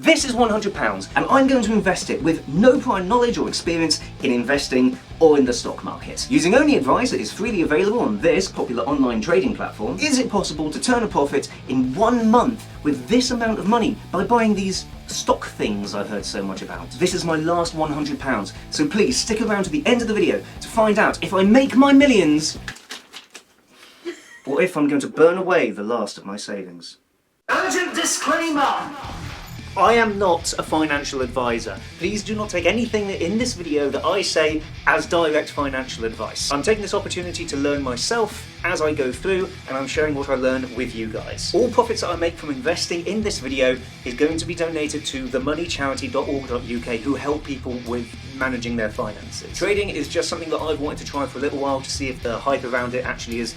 This is £100 and I'm going to invest it with no prior knowledge or experience in investing or in the stock market. Using only advice that is freely available on this popular online trading platform, is it possible to turn a profit in 1 month with this amount of money by buying these stock things I've heard so much about? This is my last £100, so please stick around to the end of the video to find out if I make my millions or if I'm going to burn away the last of my savings. Urgent disclaimer! I am not a financial advisor. Please do not take anything in this video that I say as direct financial advice. I'm taking this opportunity to learn myself as I go through, and I'm sharing what I learn with you guys. All profits that I make from investing in this video is going to be donated to themoneycharity.org.uk, who help people with managing their finances. Trading is just something that I've wanted to try for a little while to see if the hype around it actually is,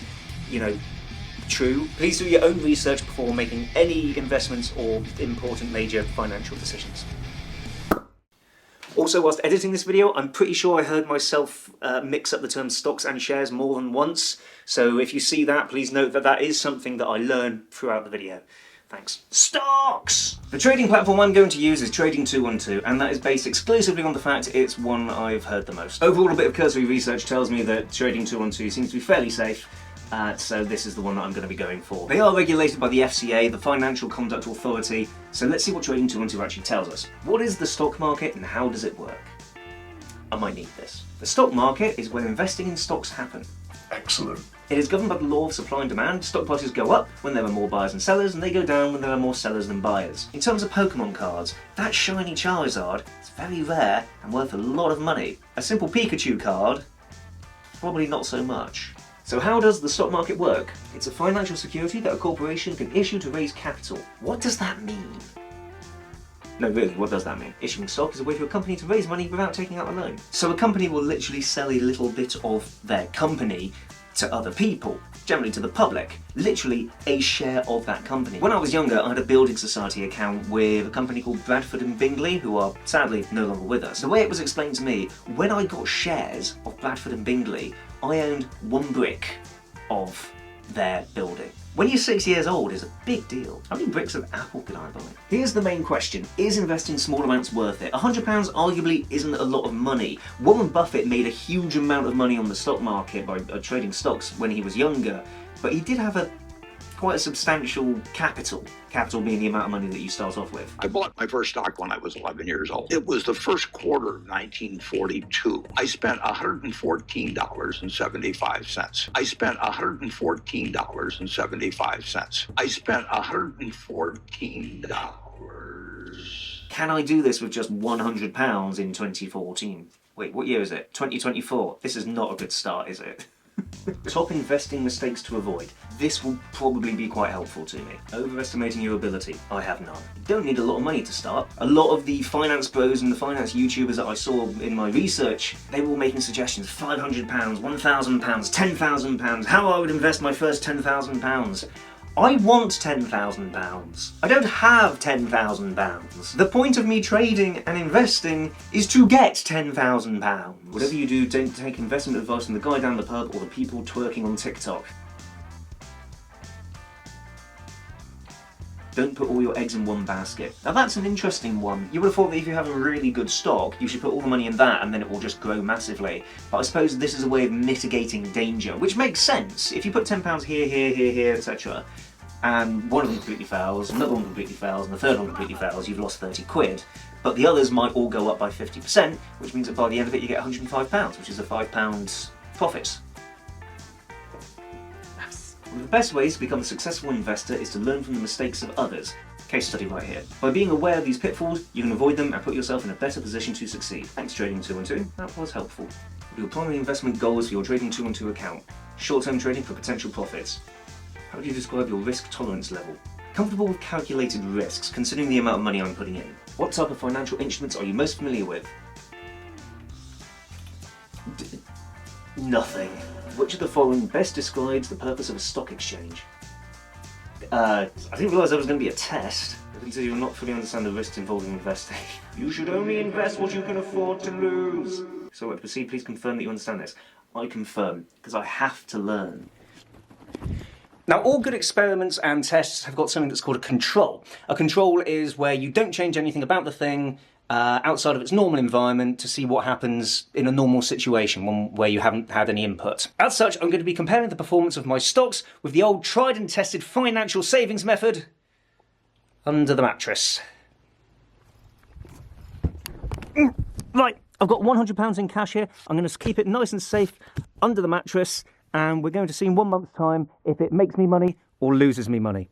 true. Please do your own research before making any investments or important major financial decisions. Also, whilst editing this video, I'm pretty sure I heard myself mix up the terms stocks and shares more than once, so if you see that, please note that that is something that I learn throughout the video. Thanks. Stocks! The trading platform I'm going to use is Trading212, and that is based exclusively on the fact it's one I've heard the most. Overall, a bit of cursory research tells me that Trading212 seems to be fairly safe, so this is the one that I'm going to be going for. They are regulated by the FCA, the Financial Conduct Authority, so let's see what Trading212 actually tells us. What is the stock market and how does it work? I might need this. The stock market is where investing in stocks happen. Excellent. It is governed by the law of supply and demand. Stock prices go up when there are more buyers and sellers, and they go down when there are more sellers than buyers. In terms of Pokemon cards, that shiny Charizard is very rare and worth a lot of money. A simple Pikachu card, probably not so much. So how does the stock market work? It's a financial security that a corporation can issue to raise capital. What does that mean? No, really, what does that mean? Issuing stock is a way for a company to raise money without taking out a loan. So a company will literally sell a little bit of their company to other people, generally to the public, literally a share of that company. When I was younger, I had a building society account with a company called Bradford and Bingley, who are sadly no longer with us. The way it was explained to me, when I got shares of Bradford and Bingley, I owned 1 brick of their building. When you're 6 years old, it's a big deal. How many bricks of apple can I buy? Here's the main question. Is investing small amounts worth it? £100 arguably isn't a lot of money. Warren Buffett made a huge amount of money on the stock market by trading stocks when he was younger, but he did have quite a substantial capital being the amount of money that you start off with. I bought my first stock when I was 11 years old. It was the first quarter of 1942. I spent $114.75. I spent $114.75. I spent $114. Can I do this with just £100 in 2014? Wait, what year is it? 2024. This is not a good start, is it? Top investing mistakes to avoid. This will probably be quite helpful to me. Overestimating your ability. I have none. You don't need a lot of money to start. A lot of the finance bros and the finance YouTubers that I saw in my research, they were all making suggestions. £500, £1,000, £10,000, how I would invest my first £10,000. I want £10,000. I don't have £10,000. The point of me trading and investing is to get £10,000. Whatever you do, don't take investment advice from the guy down the pub or the people twerking on TikTok. Don't put all your eggs in one basket. Now that's an interesting one. You would have thought that if you have a really good stock, you should put all the money in that and then it will just grow massively. But I suppose this is a way of mitigating danger, which makes sense. If you put £10 here, etc., and one of them completely fails, another one completely fails, and the third one completely fails, you've lost 30 quid. But the others might all go up by 50%, which means that by the end of it you get £105, which is a £5 profit. One of the best ways to become a successful investor is to learn from the mistakes of others. Case study right here. By being aware of these pitfalls, you can avoid them and put yourself in a better position to succeed. Thanks Trading212, that was helpful. Your primary investment goals for your Trading212 account. Short-term trading for potential profits. How would you describe your risk tolerance level? Comfortable with calculated risks, considering the amount of money I'm putting in. What type of financial instruments are you most familiar with? Nothing. Which of the following best describes the purpose of a stock exchange? I didn't realise there was going to be a test. I consider you not fully understand the risks involved in investing. You should only invest what you can afford to lose. So to proceed, please confirm that you understand this. I confirm, because I have to learn. Now, all good experiments and tests have got something that's called a control. A control is where you don't change anything about the thing outside of its normal environment to see what happens in a normal situation, one where you haven't had any input. As such, I'm going to be comparing the performance of my stocks with the old tried and tested financial savings method under the mattress. Right, I've got £100 in cash here. I'm going to keep it nice and safe under the mattress, and we're going to see in 1 month's time if it makes me money or loses me money.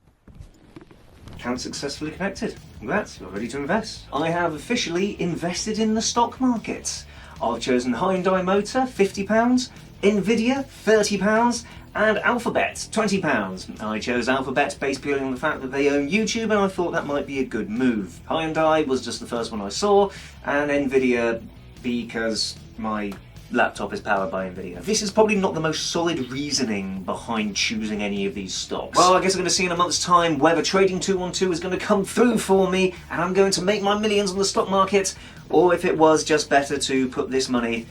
Account successfully connected. Congrats, you're ready to invest. I have officially invested in the stock market. I've chosen Hyundai Motor, £50, Nvidia, £30, and Alphabet, £20. I chose Alphabet based purely on the fact that they own YouTube, and I thought that might be a good move. Hyundai was just the first one I saw, and Nvidia because my laptop is powered by Nvidia. This is probably not the most solid reasoning behind choosing any of these stocks. Well, I guess I'm going to see in a month's time whether Trading 212 is going to come through for me and I'm going to make my millions on the stock market, or if it was just better to put this money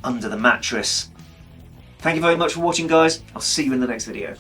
under the mattress. Thank you very much for watching, guys. I'll see you in the next video.